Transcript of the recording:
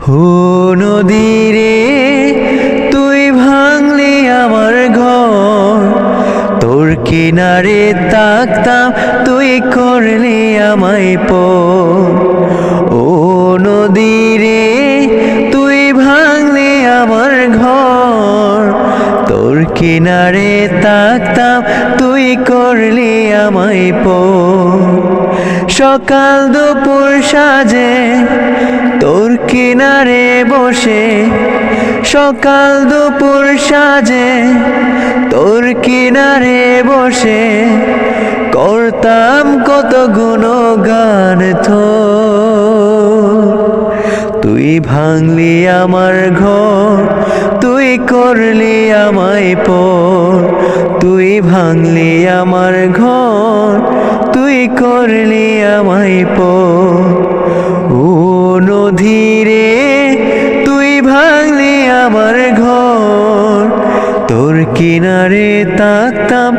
হো নদীরে তুই ভাঙলি আমার ঘর, তোর কিনারে তাকতাম তুই করলি আমায় পর। ও নদীরে তুই ভাঙলি আমার ঘর, তোর কিনারে তাকতাম তুই করলি আমায় পর। সকাল দুপুর সাজে তোর কিনারে বসে, সকাল দুপুর সাজে তোর কিনারে বসে করতাম কত গুণগান তোর। তুই ভাঙলি আমার ঘর, তুই করলি আমায় পর। তুই ভাঙলি আমার ঘর, তুই করলি আমায় পর। ও নদীরে তুই ভাঙলি আমার ঘর, তোর কিনারে তাকতাম